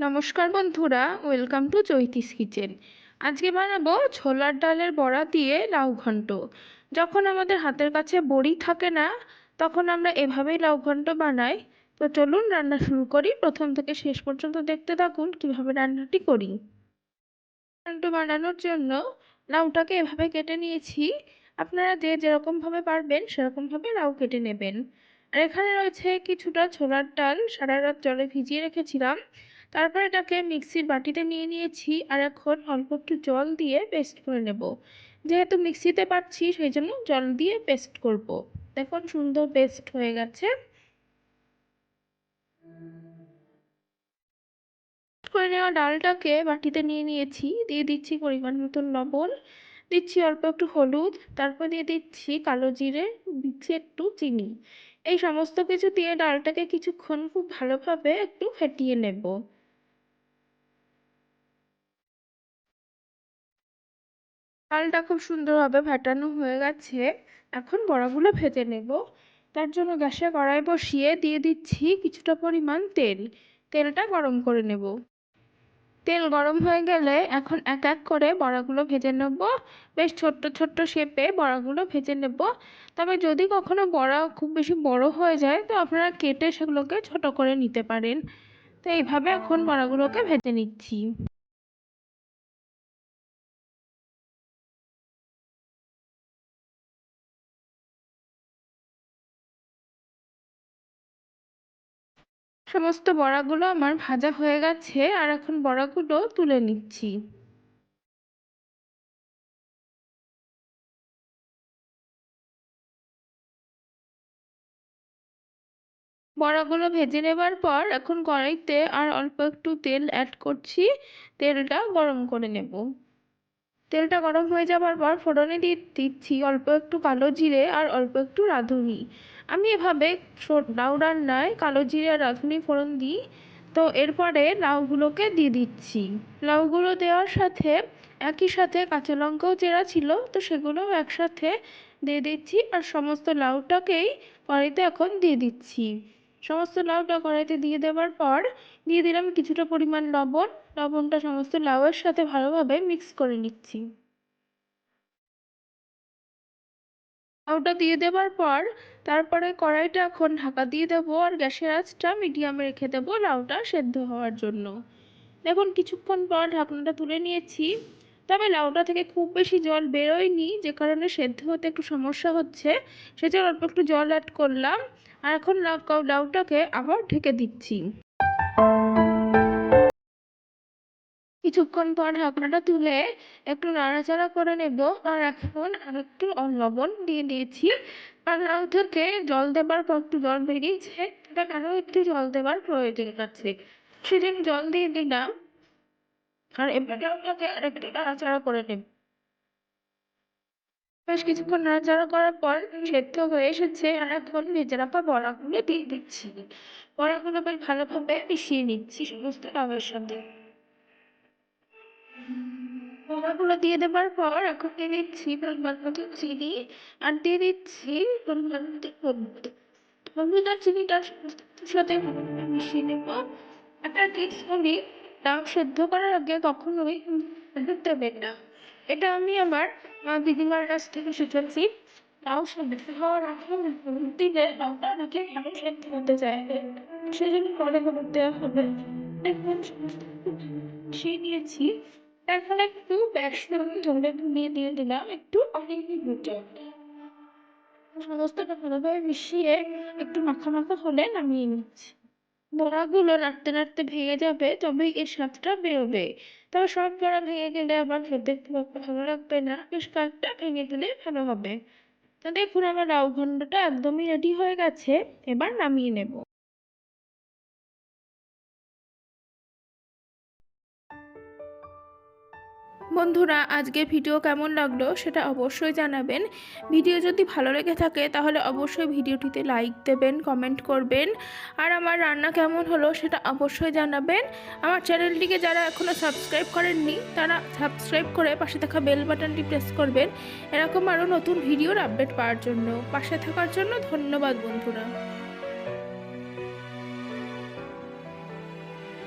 নমস্কার বন্ধুরা, welcome to চৈতিস kitchen. আজকে বানাবো ছোলার ডালের বড়া দিয়ে লাউ ঘন্ট। যখন আমাদের হাতের কাছে বড়ি থাকে না, তখন আমরা এভাবেই লাউ ঘন্ট বানাই। তো চলুন রান্না শুরু করি। প্রথম থেকে শেষ পর্যন্ত দেখতে থাকুন কিভাবে রান্নাটি করি। ঘন্ট বানানোর জন্য লাউটাকে এভাবে কেটে নিয়েছি। আপনারা যে যেরকম ভাবে পারবেন সেরকম ভাবে লাউ কেটে নেবেন। আর এখানে রয়েছে কিছুটা ছোলার ডাল, সারা রাত জলে ভিজিয়ে রেখেছিলাম। তারপর এটাকে মিক্সির বাটিতে নিয়ে নিয়েছি আর এখন অল্প একটু জল দিয়ে পেস্ট করে নেব। যেহেতু মিক্সিতে পাচ্ছি সেই জন্য জল দিয়ে পেস্ট করব। দেখুন সুন্দর পেস্ট হয়ে গেছে। করে নেওয়া ডালটাকে বাটিতে নিয়ে নিয়েছি। দিয়ে দিচ্ছি পরিমাণ মতন লবণ, দিচ্ছি অল্প একটু হলুদ, তারপর দিয়ে দিচ্ছি কালো জিরে, দিচ্ছি একটু চিনি। এই সমস্ত কিছু দিয়ে ডালটাকে কিছুক্ষণ খুব ভালোভাবে একটু ফেটিয়ে নেব। ডালটা খুব সুন্দরভাবে ফেটানো হয়ে গেছে। এখন বড়াগুলো ভেজে নেব। তার জন্য গ্যাসে কড়াই বসিয়ে দিয়ে দিচ্ছি কিছুটা পরিমাণ তেল। তেলটা গরম করে নেব। তেল গরম হয়ে গেলে এখন এক এক করে বড়াগুলো ভেজে নেব। বেশ ছোট্ট ছোট্ট শেপে বড়াগুলো ভেজে নেব। তবে যদি কখনো বড়া খুব বেশি বড় হয়ে যায় তো আপনারা কেটে সেগুলোকে ছোট করে নিতে পারেন। তো এইভাবে এখন বড়াগুলোকে ভেজে নিচ্ছি। সমস্ত বড়াগুলো আমার ভাজা হয়ে গেছে আর এখন বড়াগুলো তুলে নিচ্ছি। বড়াগুলো ভেজে নেবার পর এখন কড়াইতে আর অল্প একটু তেল অ্যাড করছি। তেলটা গরম করে নেব। তেলটা গরম হয়ে যাবার পর ফোড়নে দিয়ে দিচ্ছি অল্প একটু কালো জিরে আর অল্প একটু রাঁধুনি। আমি এভাবে লাউ রান্নায় কালো জিরে আর রাঁধুনি ফোড়ন দিই। তো এরপরে লাউগুলোকে দিয়ে দিচ্ছি। লাউগুলো দেওয়ার সাথে একই সাথে কাঁচা লঙ্কাও চেরা ছিল, তো সেগুলোও একসাথে দিয়ে দিচ্ছি আর সমস্ত লাউটাকেই কড়াইতে এখন দিয়ে দিচ্ছি। সমস্ত লাউটা কড়াইতে দিয়ে দেওয়ার পর দিয়ে দিলাম কিছুটা পরিমাণ লবণ। লবণটা সমস্ত লাউয়ের সাথে ভালোভাবে মিক্স করে নিচ্ছি। লাউটা দিয়ে দেওয়ার পর তারপরে কড়াইটা এখন ঢাকা দিয়ে দেবো আর গ্যাসের আঁচটা মিডিয়ামে রেখে দেবো লাউটা সেদ্ধ হওয়ার জন্য। দেখুন কিছুক্ষণ পর ঢাকনাটা তুলে নিয়েছি। তবে লাউটা থেকে খুব বেশি জল বেরোয়নি, যে কারণে সেদ্ধ হতে একটু সমস্যা হচ্ছে। সেজন্য অল্প একটু জল অ্যাড করলাম আর এখন লাউটাকে আবার ঢেকে দিচ্ছি। কিছুক্ষণ পর ঢাকনাটা তুলে একটু নাড়াচাড়া করে নেব আর এখন আরেকটু লবণ দিয়ে দিয়েছি। আর লাউ থেকে জল দেবার পর একটু জল বেরিয়েছে, এটা আরও একটু জল দেবার প্রয়োজন আছে। সেদিন জল দিয়ে দিলাম আর এবার লাউটাকে আরেকটু নাড়াচাড়া করে নেব। বেশ কিছুক্ষণ নাড়াচাড়া করার পর সেদ্ধ হয়ে এসেছে আর এখন ভেজে রাখা বড়াগুলো দিয়ে দিচ্ছি। বড়াগুলো বেশ ভালোভাবে মিশিয়ে নিচ্ছি সমস্ত লাউয়ের সাথে। বড়াগুলো দিয়ে দেবার পর এখন দিয়ে দিচ্ছি পরিমাণ মতো চিনি আর দিয়ে দিচ্ছি পরিমাণ মতো হলুদ। হলুদ আর চিনিটা সাথে ভালোভাবে মিশিয়ে নেব। একটা টিপস বলি, লাউ সেদ্ধ করার আগে কখনোই হলুদ দেবেন না। এটা আমি আমার দিদিমার কাছ থেকে শিখেছি। লাউ সেদ্ধ হওয়ার আগে হলুদ দিলে লাউটা নাকি ভালো সেদ্ধ হতে চায়, সেজন্য পরে হলুদ দেওয়া হবে। এখন মিশিয়ে নিয়েছি। এখন একটু বেসন জলে ডুবিয়ে দিয়ে দিলাম একটু অনেক দুটো। সমস্তটা ভালোভাবে মিশিয়ে একটু মাখা মাখা হলে নামিয়ে নিচ্ছি। বড়াগুলো নাড়তে নাড়তে ভেঙে যাবে, তবেই এর স্বাদটা বেরোবে। তবে সব বড়া ভেঙে গেলে আবার খেতে খুব একটা ভালো লাগবে না, বেশ কয়েকটা ভেঙে দিলে ভালো হবে। তো দেখুন আমার লাউ ঘন্টটা একদমই রেডি হয়ে গেছে। এবার নামিয়ে নেব। বন্ধুরা, আজকের ভিডিও কেমন লাগলো সেটা অবশ্যই জানাবেন। ভিডিও যদি ভালো লেগে থাকে তাহলে অবশ্যই ভিডিওটিতে লাইক দেবেন, কমেন্ট করবেন। আর আমার রান্না কেমন হলো সেটা অবশ্যই জানাবেন। আমার চ্যানেলটিকে যারা এখনও সাবস্ক্রাইব করেননি তারা সাবস্ক্রাইব করে পাশে থাকা বেল বাটনটি প্রেস করবেন, এরকম আরও নতুন ভিডিওর আপডেট পাওয়ার জন্য। পাশে থাকার জন্য ধন্যবাদ বন্ধুরা।